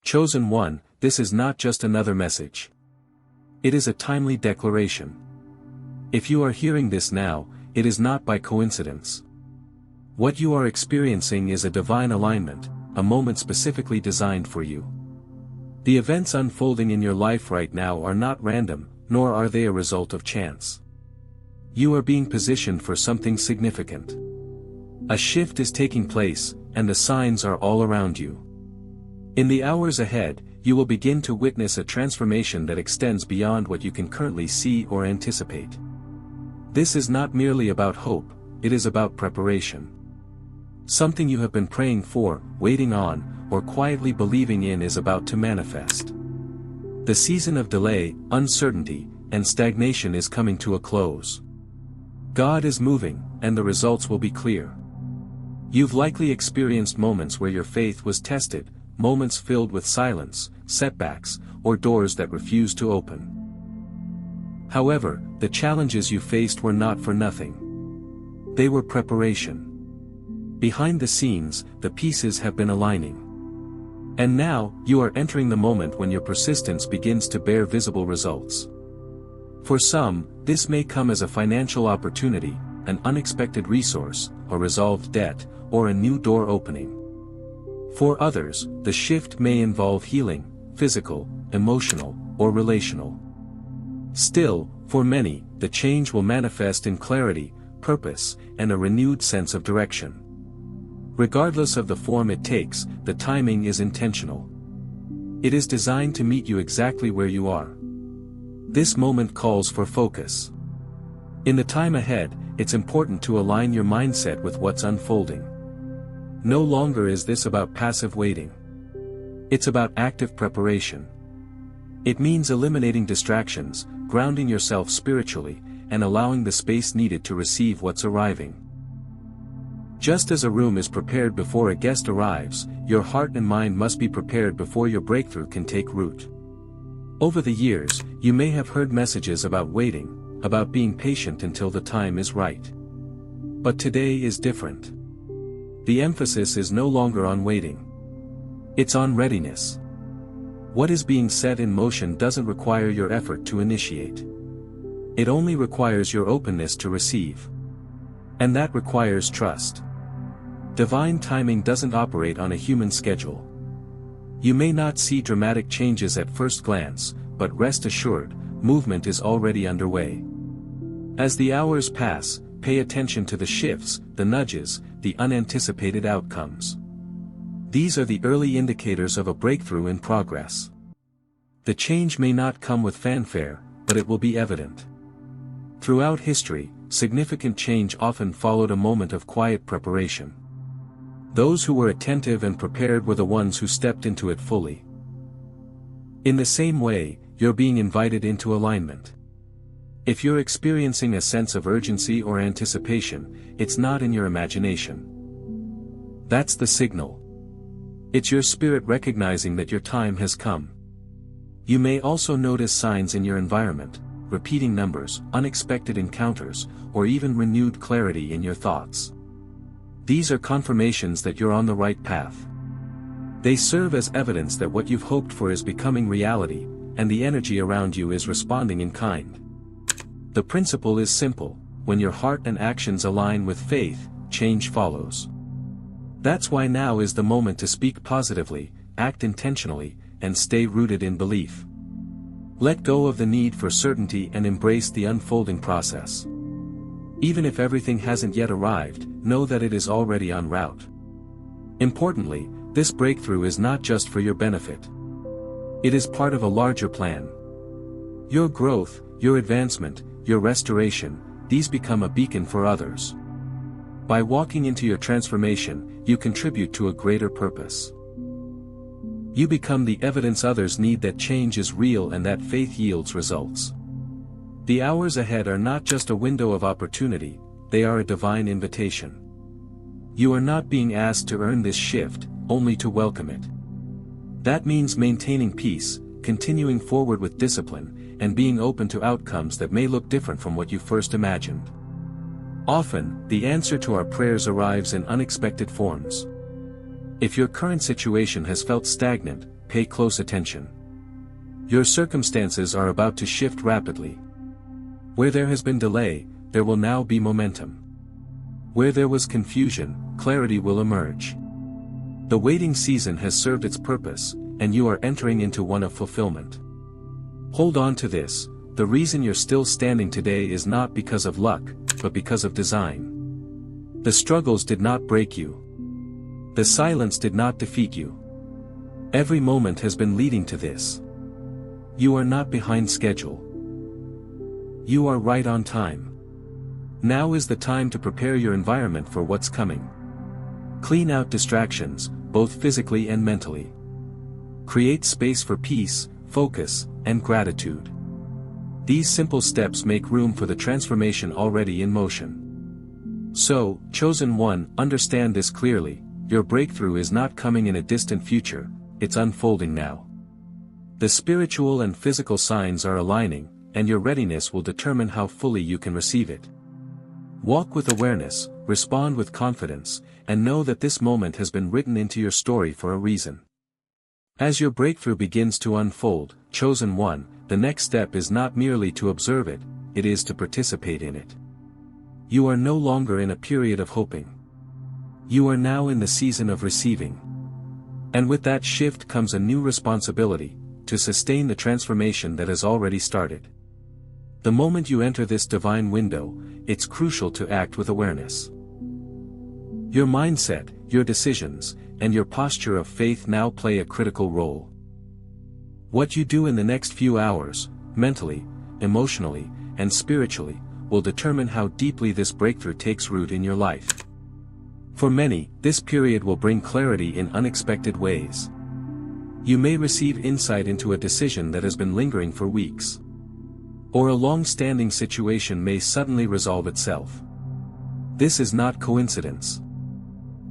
Chosen one, this is not just another message. It is a timely declaration. If you are hearing this now, it is not by coincidence. What you are experiencing is a divine alignment, a moment specifically designed for you. The events unfolding in your life right now are not random, nor are they a result of chance. You are being positioned for something significant. A shift is taking place, and the signs are all around you. In the hours ahead, you will begin to witness a transformation that extends beyond what you can currently see or anticipate. This is not merely about hope, it is about preparation. Something you have been praying for, waiting on, or quietly believing in is about to manifest. The season of delay, uncertainty, and stagnation is coming to a close. God is moving, and the results will be clear. You've likely experienced moments where your faith was tested, moments filled with silence, setbacks, or doors that refused to open. However, the challenges you faced were not for nothing. They were preparation. Behind the scenes, the pieces have been aligning. And now, you are entering the moment when your persistence begins to bear visible results. For some, this may come as a financial opportunity, an unexpected resource, a resolved debt, or a new door opening. For others, the shift may involve healing, physical, emotional, or relational. Still, for many, the change will manifest in clarity, purpose, and a renewed sense of direction. Regardless of the form it takes, the timing is intentional. It is designed to meet you exactly where you are. This moment calls for focus. In the time ahead, it's important to align your mindset with what's unfolding. No longer is this about passive waiting. It's about active preparation. It means eliminating distractions, grounding yourself spiritually, and allowing the space needed to receive what's arriving. Just as a room is prepared before a guest arrives, your heart and mind must be prepared before your breakthrough can take root. Over the years, you may have heard messages about waiting, about being patient until the time is right. But today is different. The emphasis is no longer on waiting. It's on readiness. What is being set in motion doesn't require your effort to initiate. It only requires your openness to receive. And that requires trust. Divine timing doesn't operate on a human schedule. You may not see dramatic changes at first glance, but rest assured, movement is already underway. As the hours pass, pay attention to the shifts, the nudges, the unanticipated outcomes. These are the early indicators of a breakthrough in progress. The change may not come with fanfare, but it will be evident. Throughout history, significant change often followed a moment of quiet preparation. Those who were attentive and prepared were the ones who stepped into it fully. In the same way, you're being invited into alignment. If you're experiencing a sense of urgency or anticipation, it's not in your imagination. That's the signal. It's your spirit recognizing that your time has come. You may also notice signs in your environment, repeating numbers, unexpected encounters, or even renewed clarity in your thoughts. These are confirmations that you're on the right path. They serve as evidence that what you've hoped for is becoming reality, and the energy around you is responding in kind. The principle is simple: when your heart and actions align with faith, change follows. That's why now is the moment to speak positively, act intentionally, and stay rooted in belief. Let go of the need for certainty and embrace the unfolding process. Even if everything hasn't yet arrived, know that it is already en route. Importantly, this breakthrough is not just for your benefit. It is part of a larger plan. Your growth, your advancement, your restoration, these become a beacon for others. By walking into your transformation, you contribute to a greater purpose. You become the evidence others need that change is real and that faith yields results. The hours ahead are not just a window of opportunity, they are a divine invitation. You are not being asked to earn this shift, only to welcome it. That means maintaining peace, continuing forward with discipline, and being open to outcomes that may look different from what you first imagined. Often, the answer to our prayers arrives in unexpected forms. If your current situation has felt stagnant, pay close attention. Your circumstances are about to shift rapidly. Where there has been delay, there will now be momentum. Where there was confusion, clarity will emerge. The waiting season has served its purpose, and you are entering into one of fulfillment. Hold on to this: the reason you're still standing today is not because of luck, but because of design. The struggles did not break you. The silence did not defeat you. Every moment has been leading to this. You are not behind schedule. You are right on time. Now is the time to prepare your environment for what's coming. Clean out distractions, both physically and mentally. Create space for peace, focus, and gratitude. These simple steps make room for the transformation already in motion. So, chosen one, understand this clearly: your breakthrough is not coming in a distant future, it's unfolding now. The spiritual and physical signs are aligning, and your readiness will determine how fully you can receive it. Walk with awareness, respond with confidence, and know that this moment has been written into your story for a reason. As your breakthrough begins to unfold, chosen one, the next step is not merely to observe it, it is to participate in it. You are no longer in a period of hoping. You are now in the season of receiving. And with that shift comes a new responsibility: to sustain the transformation that has already started. The moment you enter this divine window, it's crucial to act with awareness. Your mindset, your decisions, and your posture of faith now play a critical role. What you do in the next few hours, mentally, emotionally, and spiritually, will determine how deeply this breakthrough takes root in your life. For many, this period will bring clarity in unexpected ways. You may receive insight into a decision that has been lingering for weeks. Or a long-standing situation may suddenly resolve itself. This is not coincidence.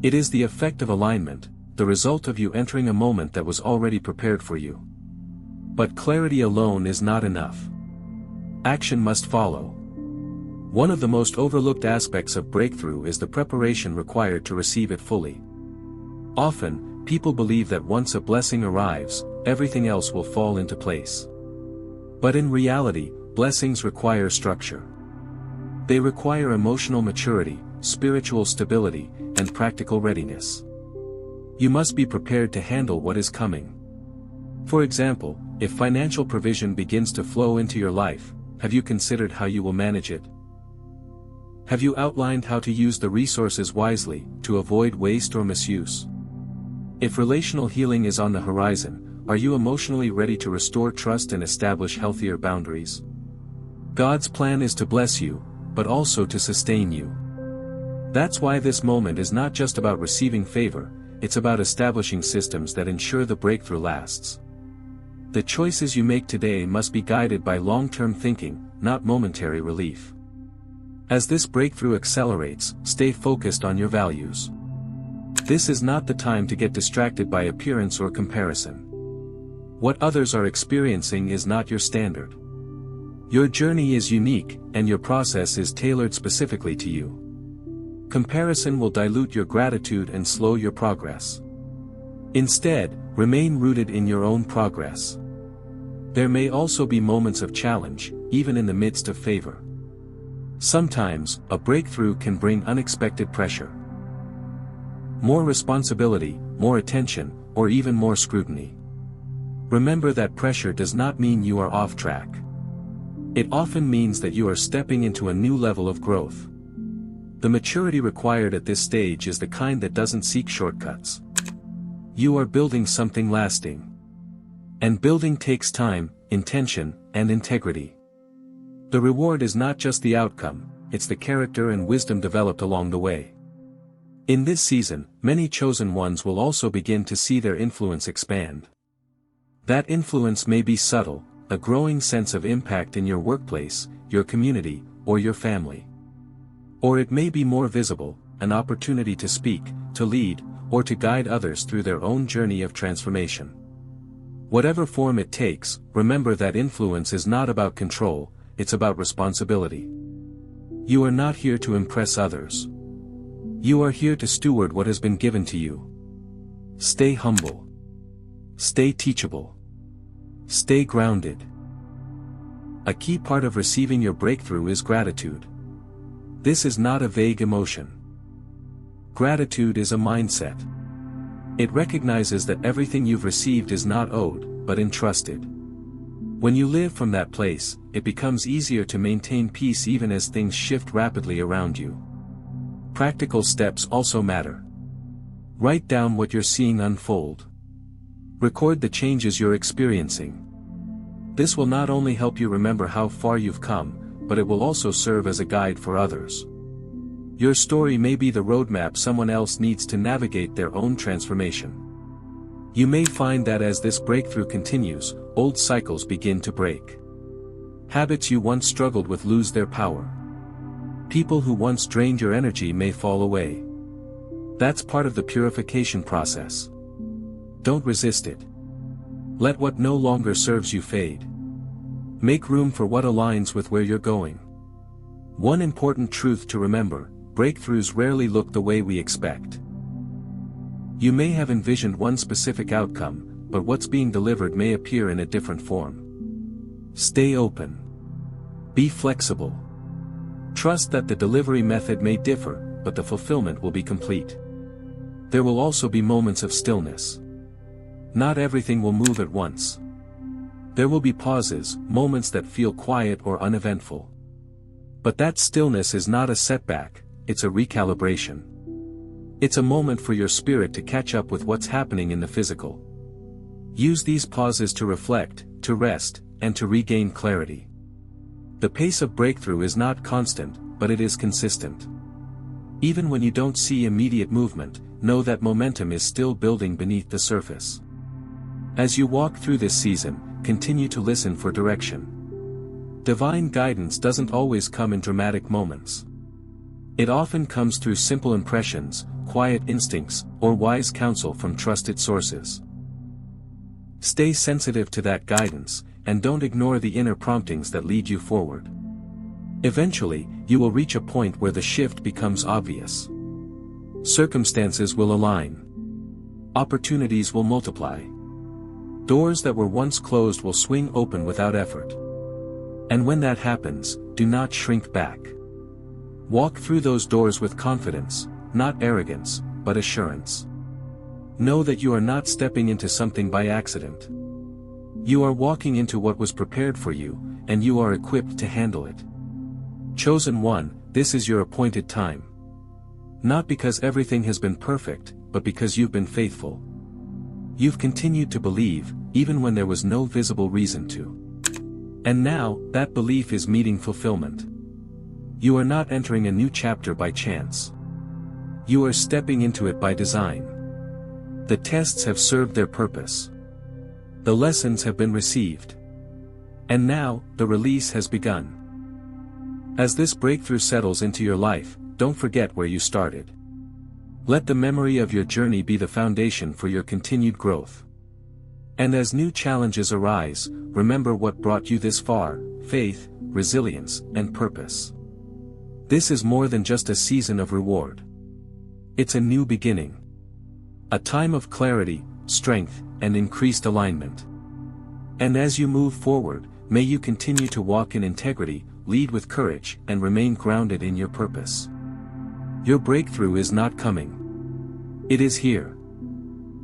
It is the effect of alignment, the result of you entering a moment that was already prepared for you. But clarity alone is not enough. Action must follow. One of the most overlooked aspects of breakthrough is the preparation required to receive it fully. Often, people believe that once a blessing arrives, everything else will fall into place. But in reality, blessings require structure. They require emotional maturity, spiritual stability, and practical readiness. You must be prepared to handle what is coming. For example, if financial provision begins to flow into your life, have you considered how you will manage it? Have you outlined how to use the resources wisely, to avoid waste or misuse? If relational healing is on the horizon, are you emotionally ready to restore trust and establish healthier boundaries? God's plan is to bless you, but also to sustain you. That's why this moment is not just about receiving favor, it's about establishing systems that ensure the breakthrough lasts. The choices you make today must be guided by long-term thinking, not momentary relief. As this breakthrough accelerates, stay focused on your values. This is not the time to get distracted by appearance or comparison. What others are experiencing is not your standard. Your journey is unique, and your process is tailored specifically to you. Comparison will dilute your gratitude and slow your progress. Instead, remain rooted in your own progress. There may also be moments of challenge, even in the midst of favor. Sometimes, a breakthrough can bring unexpected pressure. More responsibility, more attention, or even more scrutiny. Remember that pressure does not mean you are off track. It often means that you are stepping into a new level of growth. The maturity required at this stage is the kind that doesn't seek shortcuts. You are building something lasting. And building takes time, intention, and integrity. The reward is not just the outcome, it's the character and wisdom developed along the way. In this season, many chosen ones will also begin to see their influence expand. That influence may be subtle, a growing sense of impact in your workplace, your community, or your family. Or it may be more visible, an opportunity to speak, to lead, or to guide others through their own journey of transformation. Whatever form it takes, remember that influence is not about control, it's about responsibility. You are not here to impress others. You are here to steward what has been given to you. Stay humble. Stay teachable. Stay grounded. A key part of receiving your breakthrough is gratitude. This is not a vague emotion. Gratitude is a mindset. It recognizes that everything you've received is not owed, but entrusted. When you live from that place, it becomes easier to maintain peace even as things shift rapidly around you. Practical steps also matter. Write down what you're seeing unfold. Record the changes you're experiencing. This will not only help you remember how far you've come, but it will also serve as a guide for others. Your story may be the roadmap someone else needs to navigate their own transformation. You may find that as this breakthrough continues, old cycles begin to break. Habits you once struggled with lose their power. People who once drained your energy may fall away. That's part of the purification process. Don't resist it. Let what no longer serves you fade. Make room for what aligns with where you're going. One important truth to remember: breakthroughs rarely look the way we expect. You may have envisioned one specific outcome, but what's being delivered may appear in a different form. Stay open. Be flexible. Trust that the delivery method may differ, but the fulfillment will be complete. There will also be moments of stillness. Not everything will move at once. There will be pauses, moments that feel quiet or uneventful. But that stillness is not a setback, it's a recalibration. It's a moment for your spirit to catch up with what's happening in the physical. Use these pauses to reflect, to rest, and to regain clarity. The pace of breakthrough is not constant, but it is consistent. Even when you don't see immediate movement, know that momentum is still building beneath the surface. As you walk through this season, continue to listen for direction. Divine guidance doesn't always come in dramatic moments. It often comes through simple impressions, quiet instincts, or wise counsel from trusted sources. Stay sensitive to that guidance, and don't ignore the inner promptings that lead you forward. Eventually, you will reach a point where the shift becomes obvious. Circumstances will align. Opportunities will multiply. Doors that were once closed will swing open without effort. And when that happens, do not shrink back. Walk through those doors with confidence, not arrogance, but assurance. Know that you are not stepping into something by accident. You are walking into what was prepared for you, and you are equipped to handle it. Chosen one, this is your appointed time. Not because everything has been perfect, but because you've been faithful. You've continued to believe, even when there was no visible reason to. And now, that belief is meeting fulfillment. You are not entering a new chapter by chance. You are stepping into it by design. The tests have served their purpose. The lessons have been received. And now, the release has begun. As this breakthrough settles into your life, don't forget where you started. Let the memory of your journey be the foundation for your continued growth. And as new challenges arise, remember what brought you this far: faith, resilience, and purpose. This is more than just a season of reward. It's a new beginning. A time of clarity, strength, and increased alignment. And as you move forward, may you continue to walk in integrity, lead with courage, and remain grounded in your purpose. Your breakthrough is not coming. It is here.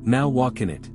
Now walk in it.